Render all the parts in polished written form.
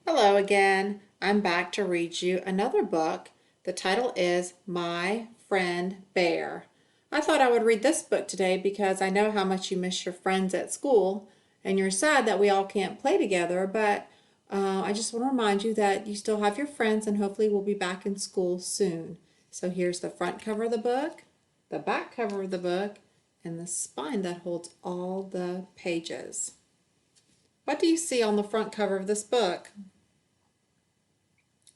Hello again. I'm back to read you another book. The title is My Friend Bear. I thought I would read this book today because I know how much you miss your friends at school and you're sad that we all can't play together, but I just want to remind you that you still have your friends and hopefully we'll be back in school soon. So here's the front cover of the book, the back cover of the book, and the spine that holds all the pages. What do you see on the front cover of this book?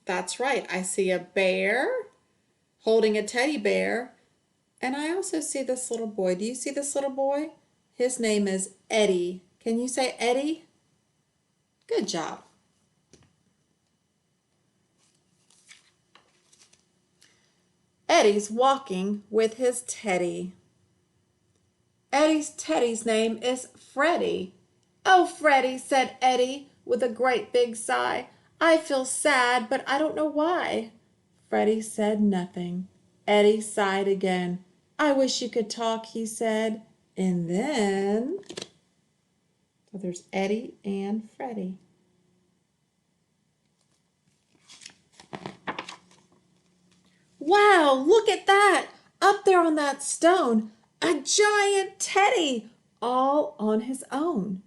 That's right. I see a bear holding a teddy bear, and I also see this little boy. Do you see this little boy? His name is Eddie. Can you say Eddie? Good job. Eddie's walking with his teddy. Eddie's teddy's name is Freddie. Oh, Freddie, said Eddie with a great big sigh. I feel sad, but I don't know why. Freddie said nothing. Eddie sighed again. I wish you could talk, he said. And then, so there's Eddie and Freddie. Wow, look at that! Up there on that stone, a giant teddy, all on his own.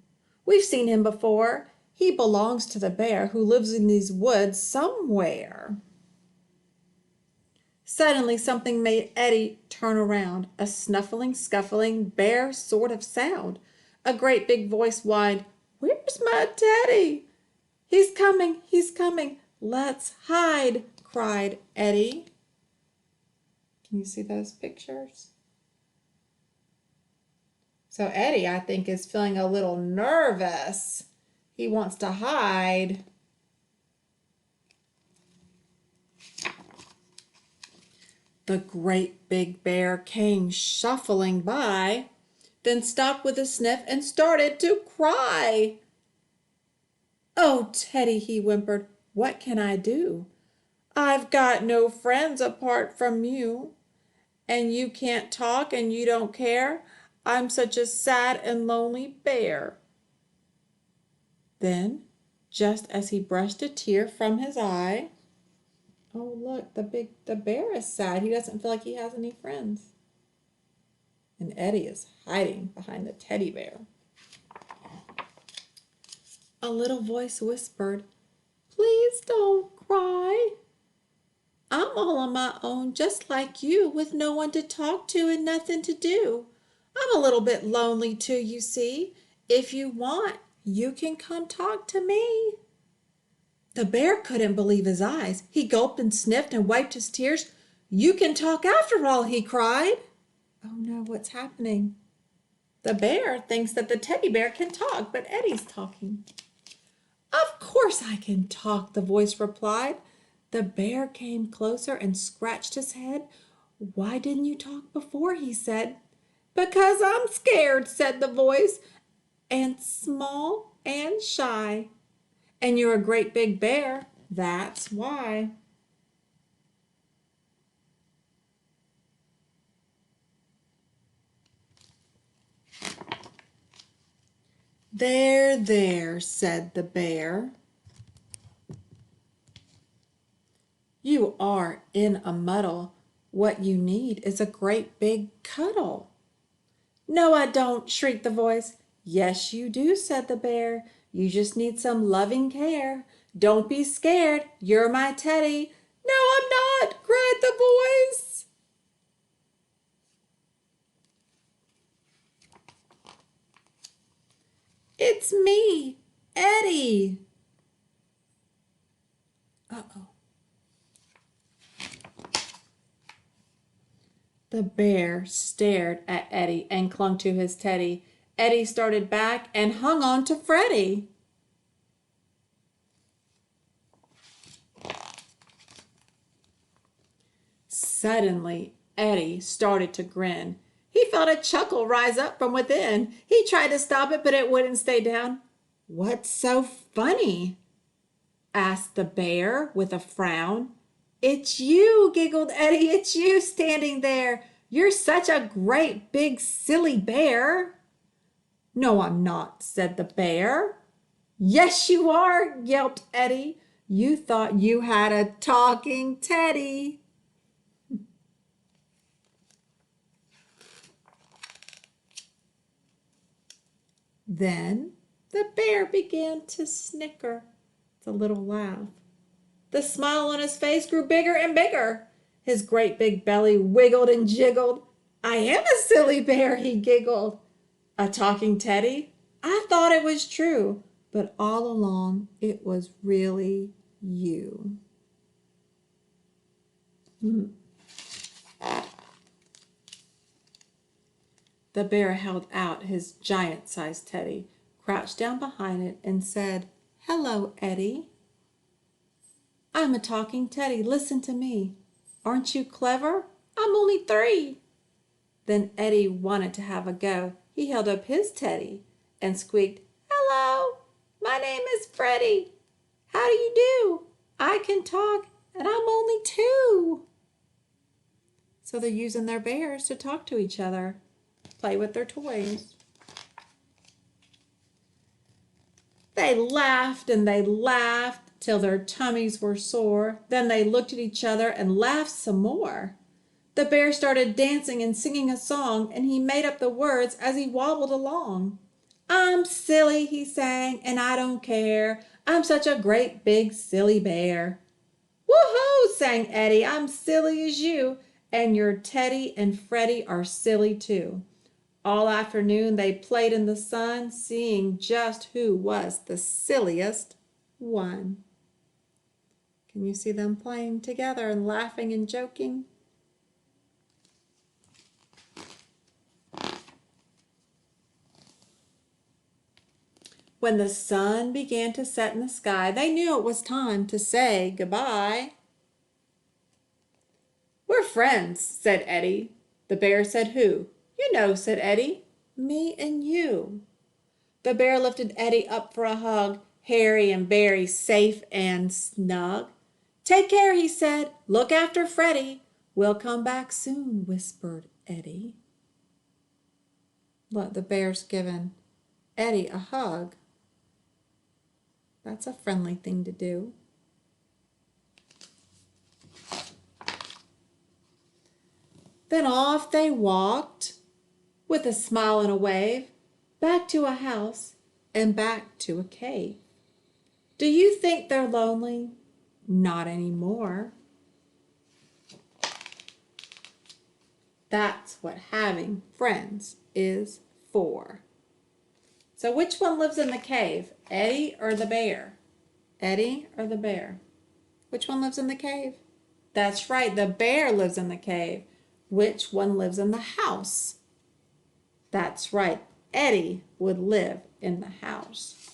We've seen him before. He belongs to the bear who lives in these woods somewhere. Suddenly something made Eddie turn around, a snuffling, scuffling, bear sort of sound. A great big voice whined, Where's my teddy? He's coming, he's coming. Let's hide, cried Eddie. Can you see those pictures? So Eddie, I think, is feeling a little nervous. He wants to hide. The great big bear came shuffling by, then stopped with a sniff and started to cry. Oh, Teddy, he whimpered, what can I do? I've got no friends apart from you, and you can't talk and you don't care. I'm such a sad and lonely bear. Then, just as he brushed a tear from his eye, oh look, the bear is sad. He doesn't feel like he has any friends. And Eddie is hiding behind the teddy bear. A little voice whispered, Please don't cry. I'm all on my own just like you, with no one to talk to and nothing to do. I'm a little bit lonely too, you see. If you want, you can come talk to me. The bear couldn't believe his eyes. He gulped and sniffed and wiped his tears. You can talk after all, he cried. Oh no, what's happening? The bear thinks that the teddy bear can talk, but Eddie's talking. Of course I can talk, the voice replied. The bear came closer and scratched his head. Why didn't you talk before, he said. Because I'm scared, said the voice, and small and shy. And you're a great big bear, that's why. There, said the bear. You are in a muddle. What you need is a great big cuddle. No, I don't, shrieked the voice. Yes, you do, said the bear. You just need some loving care. Don't be scared. You're my teddy. No, I'm not, cried the voice. It's me, Eddie. Uh-oh. The bear stared at Eddie and clung to his teddy. Eddie started back and hung on to Freddie. Suddenly, Eddie started to grin. He felt a chuckle rise up from within. He tried to stop it, but it wouldn't stay down. What's so funny? Asked the bear with a frown. It's you, giggled Eddie. It's you standing there. You're such a great big silly bear. No, I'm not, said the bear. Yes, you are, yelped Eddie. You thought you had a talking teddy. Then the bear began to snicker. It's a little laugh. The smile on his face grew bigger and bigger. His great big belly wiggled and jiggled. I am a silly bear, he giggled. A talking teddy? I thought it was true, but all along it was really you. The bear held out his giant-sized teddy, crouched down behind it, and said, Hello, Eddie. I'm a talking teddy. Listen to me. Aren't you clever? I'm only 3. Then Eddie wanted to have a go. He held up his teddy and squeaked, Hello, my name is Freddie. How do you do? I can talk and I'm only 2. So they're using their bears to talk to each other, play with their toys. They laughed and they laughed till their tummies were sore. Then they looked at each other and laughed some more. The bear started dancing and singing a song, and he made up the words as he wobbled along. I'm silly, he sang, and I don't care. I'm such a great big silly bear. Woohoo, sang Eddie, I'm silly as you, and your Teddy and Freddie are silly too. All afternoon they played in the sun, seeing just who was the silliest one. Can you see them playing together and laughing and joking? When the sun began to set in the sky, they knew it was time to say goodbye. We're friends, said Eddie. The bear said, Who? You know, said Eddie. Me and you. The bear lifted Eddie up for a hug, hairy and very safe and snug. Take care, he said. Look after Freddie. We'll come back soon, whispered Eddie. Look, the bear's giving Eddie a hug. That's a friendly thing to do. Then off they walked, with a smile and a wave, back to a house and back to a cave. Do you think they're lonely? Not anymore. That's what having friends is for. So which one lives in the cave, Eddie or the bear? Eddie or the bear? Which one lives in the cave? That's right, the bear lives in the cave. Which one lives in the house? That's right, Eddie would live in the house.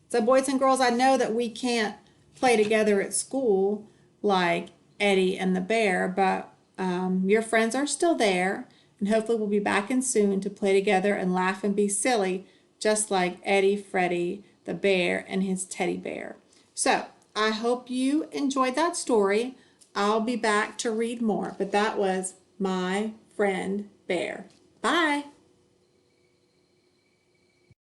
So boys and girls, I know that we can't play together at school like Eddie and the bear, but your friends are still there, and hopefully we'll be back in soon to play together and laugh and be silly, just like Eddie, Freddie, the bear, and his teddy bear. So I hope you enjoyed that story. I'll be back to read more, but that was My Friend Bear. Bye.